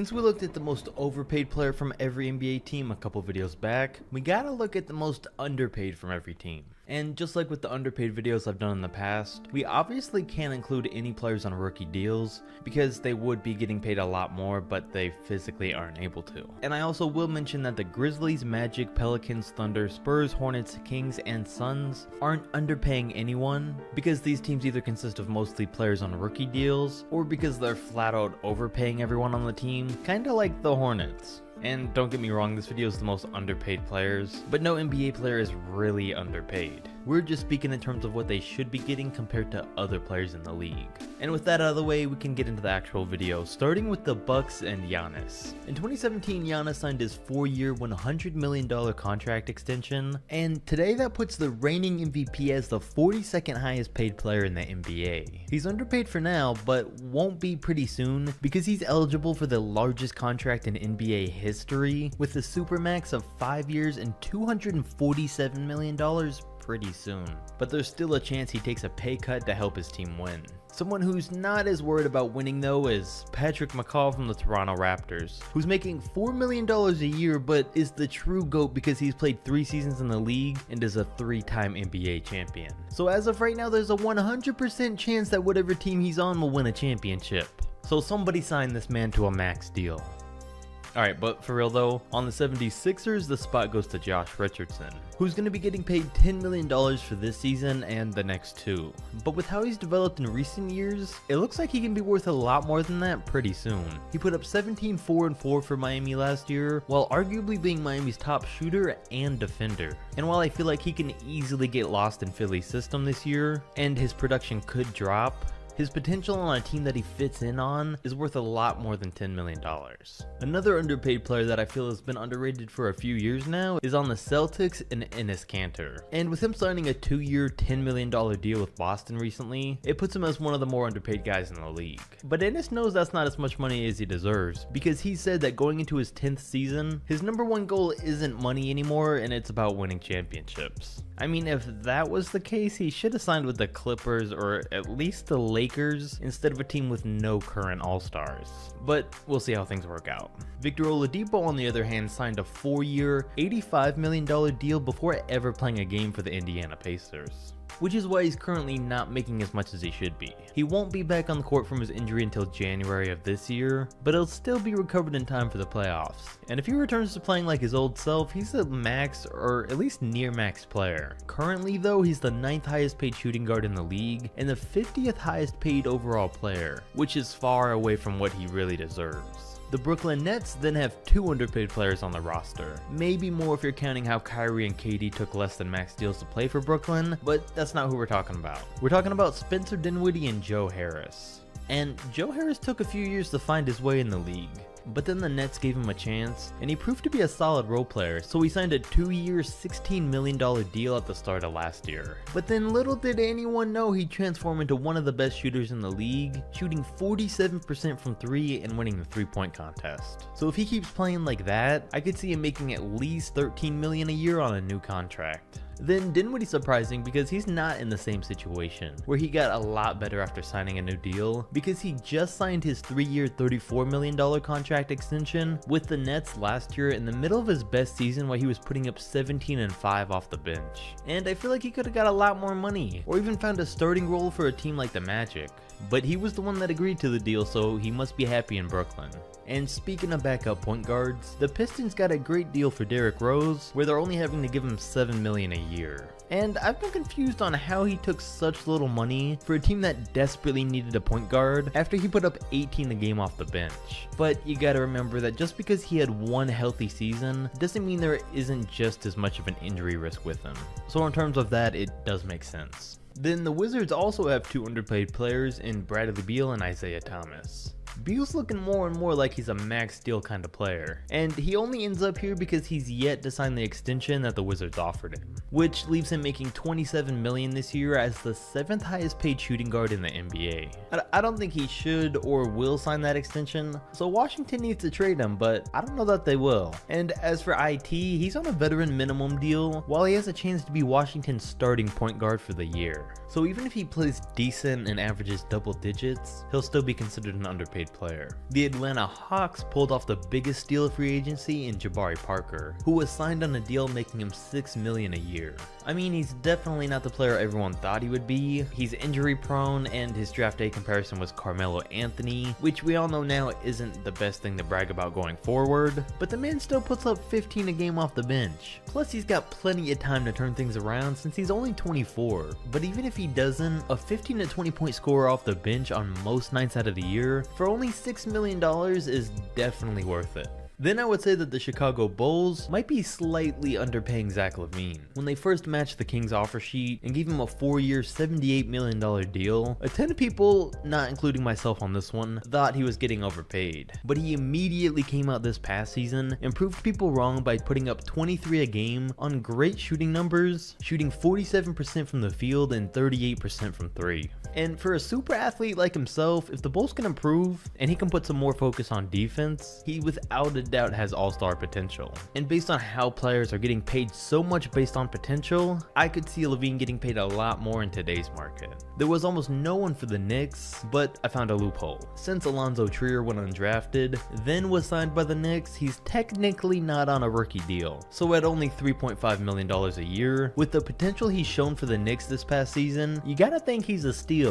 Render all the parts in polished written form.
Since we looked at the most overpaid player from every NBA team a couple videos back, we gotta look at the most underpaid from every team. And just like with the underpaid videos I've done in the past, we obviously can't include any players on rookie deals because they would be getting paid a lot more, but they physically aren't able to. And I also will mention that the Grizzlies, Magic, Pelicans, Thunder, Spurs, Hornets, Kings, and Suns aren't underpaying anyone because these teams either consist of mostly players on rookie deals or because they're flat out overpaying everyone on the team, kinda like the Hornets. And don't get me wrong, this video is the most underpaid players, but no NBA player is really underpaid. We're just speaking in terms of what they should be getting compared to other players in the league. And with that out of the way, we can get into the actual video, starting with the Bucks and Giannis. In 2017, Giannis signed his 4-year, $100 million contract extension, and today that puts the reigning MVP as the 42nd highest paid player in the NBA. He's underpaid for now, but won't be pretty soon because he's eligible for the largest contract in NBA history with the Supermax of 5 years and $247 million pretty soon. But there's still a chance he takes a pay cut to help his team win. Someone who's not as worried about winning though is Patrick McCaw from the Toronto Raptors, who's making $4 million a year but is the true GOAT because he's played 3 seasons in the league and is a 3-time NBA champion. So as of right now, there's a 100% chance that whatever team he's on will win a championship. So somebody sign this man to a max deal. Alright, but for real though, on the 76ers, the spot goes to Josh Richardson, who's going to be getting paid $10 million for this season and the next 2. But with how he's developed in recent years, it looks like he can be worth a lot more than that pretty soon. He put up 17, 4, and 4 for Miami last year, while arguably being Miami's top shooter and defender. And while I feel like he can easily get lost in Philly's system this year, and his production could drop, his potential on a team that he fits in on is worth a lot more than $10 million. Another underpaid player that I feel has been underrated for a few years now is on the Celtics and Enes Kanter. And with him signing a 2-year, $10 million deal with Boston recently, it puts him as one of the more underpaid guys in the league. But Enes knows that's not as much money as he deserves because he said that going into his 10th season, his #1 goal isn't money anymore and it's about winning championships. I mean, if that was the case, he should have signed with the Clippers or at least the Lakers instead of a team with no current All-Stars. But we'll see how things work out. Victor Oladipo, on the other hand, signed a 4-year, $85 million deal before ever playing a game for the Indiana Pacers, which is why he's currently not making as much as he should be. He won't be back on the court from his injury until January of this year, but he'll still be recovered in time for the playoffs. And if he returns to playing like his old self, he's a max or at least near max player. Currently though, he's the 9th highest paid shooting guard in the league and the 50th highest paid overall player, which is far away from what he really deserves. The Brooklyn Nets then have 2 underpaid players on the roster. Maybe more if you're counting how Kyrie and KD took less than max deals to play for Brooklyn, but that's not who we're talking about. We're talking about Spencer Dinwiddie and Joe Harris. And Joe Harris took a few years to find his way in the league, but then the Nets gave him a chance, and he proved to be a solid role player, so he signed a 2-year, $16 million deal at the start of last year. But then little did anyone know he'd transform into one of the best shooters in the league, shooting 47% from 3 and winning the 3-point contest. So if he keeps playing like that, I could see him making at least $13 million a year on a new contract. Then Dinwiddie's surprising because he's not in the same situation, where he got a lot better after signing a new deal, because he just signed his 3-year, $34 million contract extension with the Nets last year in the middle of his best season while he was putting up 17 and 5 off the bench. And I feel like he could have got a lot more money, or even found a starting role for a team like the Magic. But he was the one that agreed to the deal, so he must be happy in Brooklyn. And speaking of backup point guards, the Pistons got a great deal for Derrick Rose, where they're only having to give him $7 million a year. And I've been confused on how he took such little money for a team that desperately needed a point guard after he put up 18 a game off the bench. But you gotta remember that just because he had one healthy season doesn't mean there isn't just as much of an injury risk with him. So in terms of that, it does make sense. Then the Wizards also have 2 underpaid players in Bradley Beal and Isaiah Thomas. Beal's looking more and more like he's a max deal kind of player, and he only ends up here because he's yet to sign the extension that the Wizards offered him, which leaves him making $27 million this year as the 7th highest paid shooting guard in the NBA. I don't think he should or will sign that extension, so Washington needs to trade him, but I don't know that they will. And as for IT, he's on a veteran minimum deal while he has a chance to be Washington's starting point guard for the year. So even if he plays decent and averages double digits, he'll still be considered an underpaid player. The Atlanta Hawks pulled off the biggest steal of free agency in Jabari Parker, who was signed on a deal making him $6 million a year. I mean, he's definitely not the player everyone thought he would be. He's injury prone, and his draft day comparison was Carmelo Anthony, which we all know now isn't the best thing to brag about going forward, but the man still puts up 15 a game off the bench. Plus he's got plenty of time to turn things around since he's only 24, but even if he doesn't, a 15 to 20 point scorer off the bench on most nights out of the year for only $6 million is definitely worth it. Then I would say that the Chicago Bulls might be slightly underpaying Zach LaVine. When they first matched the Kings offer sheet and gave him a 4-year $78 million deal, a ton of people, not including myself on this one, thought he was getting overpaid. But he immediately came out this past season and proved people wrong by putting up 23 a game on great shooting numbers, shooting 47% from the field and 38% from 3. And for a super athlete like himself, if the Bulls can improve and he can put some more focus on defense, he without a doubt has all-star potential. And based on how players are getting paid so much based on potential, I could see LaVine getting paid a lot more in today's market. There was almost no one for the Knicks, but I found a loophole. Since Alonzo Trier went undrafted, then was signed by the Knicks, he's technically not on a rookie deal. So at only $3.5 million a year, with the potential he's shown for the Knicks this past season, you gotta think he's a steal.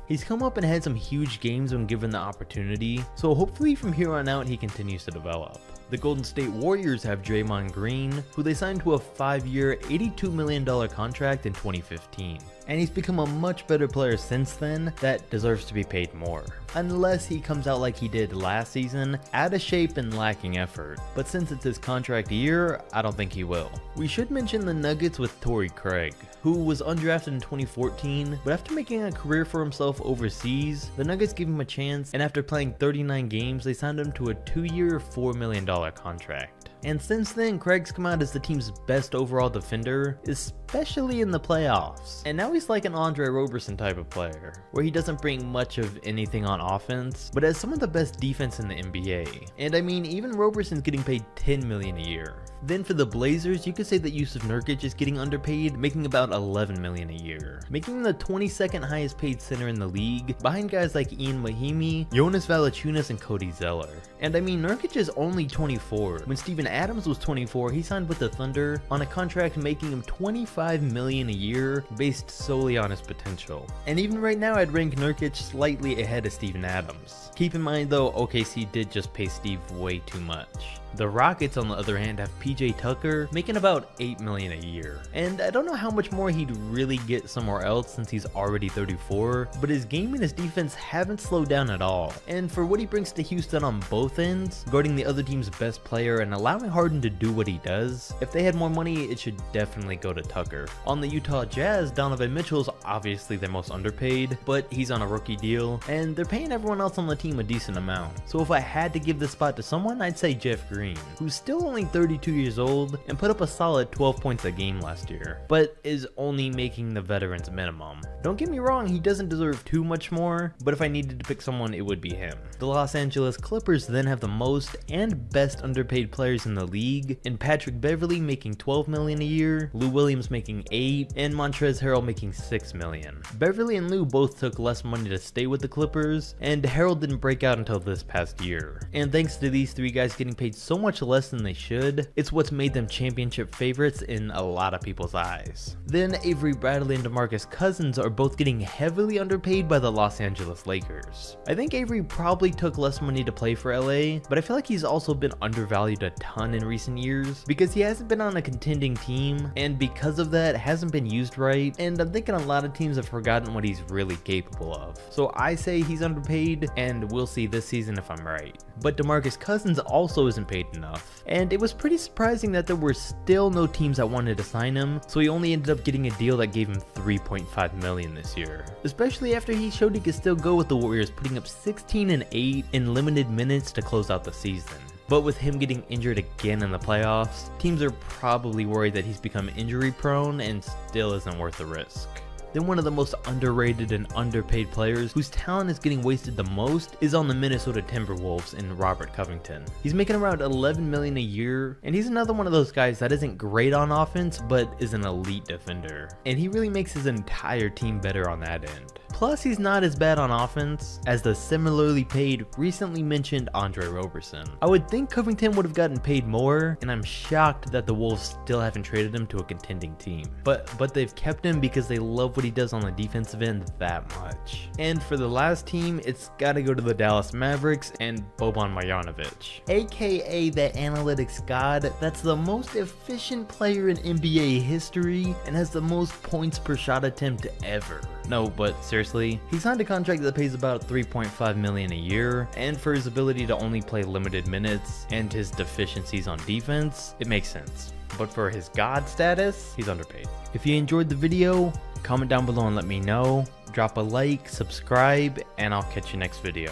He's come up and had some huge games when given the opportunity, so hopefully from here on out he continues to develop. The Golden State Warriors have Draymond Green, who they signed to a 5-year, $82 million contract in 2015. And he's become a much better player since then that deserves to be paid more. Unless he comes out like he did last season, out of shape and lacking effort. But since it's his contract year, I don't think he will. We should mention the Nuggets with Torrey Craig, who was undrafted in 2014, but after making a career for himself overseas, the Nuggets gave him a chance, and after playing 39 games, they signed him to a 2-year, $4 million contract. And since then, Craig's come out as the team's best overall defender, especially in the playoffs. And now he's like an Andre Roberson type of player, where he doesn't bring much of anything on offense, but has some of the best defense in the NBA. And I mean, even Roberson's getting paid $10 million a year. Then for the Blazers, you could say that Yusuf Nurkic is getting underpaid, making about $11 million a year, making him the 22nd highest paid center in the league, behind guys like Ian Mahimi, Jonas Valanciunas, and Cody Zeller. And I mean, Nurkic is only 24. When Steven Adams was 24, he signed with the Thunder on a contract making him $25 million a year, based solely on his potential. And even right now, I'd rank Nurkic slightly ahead of Steven Adams. Keep in mind though, OKC did just pay Steve way too much. The Rockets, on the other hand, have PJ Tucker making about $8 million a year. And I don't know how much more he'd really get somewhere else since he's already 34, but his game and his defense haven't slowed down at all. And for what he brings to Houston on both ends, guarding the other team's best player and allowing Harden to do what he does, if they had more money, it should definitely go to Tucker. On the Utah Jazz, Donovan Mitchell's obviously their most underpaid, but he's on a rookie deal, and they're paying everyone else on the team a decent amount. So if I had to give this spot to someone, I'd say Jeff Green, who's still only 32 years old and put up a solid 12 points a game last year, but is only making the veterans minimum. Don't get me wrong, he doesn't deserve too much more, but if I needed to pick someone, it would be him. The Los Angeles Clippers then have the most and best underpaid players in the league, in Patrick Beverley making $12 million a year, Lou Williams making $8, and Montrezl Harrell making $6 million. Beverley and Lou both took less money to stay with the Clippers, and Harrell didn't break out until this past year. And thanks to these three guys getting paid so much less than they should, it's what's made them championship favorites in a lot of people's eyes. Then Avery Bradley and DeMarcus Cousins are both getting heavily underpaid by the Los Angeles Lakers. I think Avery probably took less money to play for LA, but I feel like he's also been undervalued a ton in recent years because he hasn't been on a contending team, and because of that hasn't been used right, and I'm thinking a lot of teams have forgotten what he's really capable of. So I say he's underpaid, and we'll see this season if I'm right. But DeMarcus Cousins also isn't paid enough, and it was pretty surprising that there were still no teams that wanted to sign him, so he only ended up getting a deal that gave him $3.5 million this year, especially after he showed he could still go with the Warriors, putting up 16 and 8 in limited minutes to close out the season. But with him getting injured again in the playoffs, teams are probably worried that he's become injury prone and still isn't worth the risk. then one of the most underrated and underpaid players whose talent is getting wasted the most is on the Minnesota Timberwolves in Robert Covington. He's making around $11 million a year, and he's another one of those guys that isn't great on offense, but is an elite defender. And he really makes his entire team better on that end. Plus, he's not as bad on offense as the similarly paid, recently mentioned Andre Roberson. I would think Covington would have gotten paid more, and I'm shocked that the Wolves still haven't traded him to a contending team. But they've kept him because they love what he does on the defensive end that much. And for the last team, it's gotta go to the Dallas Mavericks and Boban Marjanovic, aka the analytics god that's the most efficient player in NBA history and has the most points per shot attempt ever. No, but seriously, he signed a contract that pays about $3.5 million a year, and for his ability to only play limited minutes and his deficiencies on defense, it makes sense. But for his god status, he's underpaid. If you enjoyed the video, comment down below and let me know. Drop a like, subscribe, and I'll catch you next video.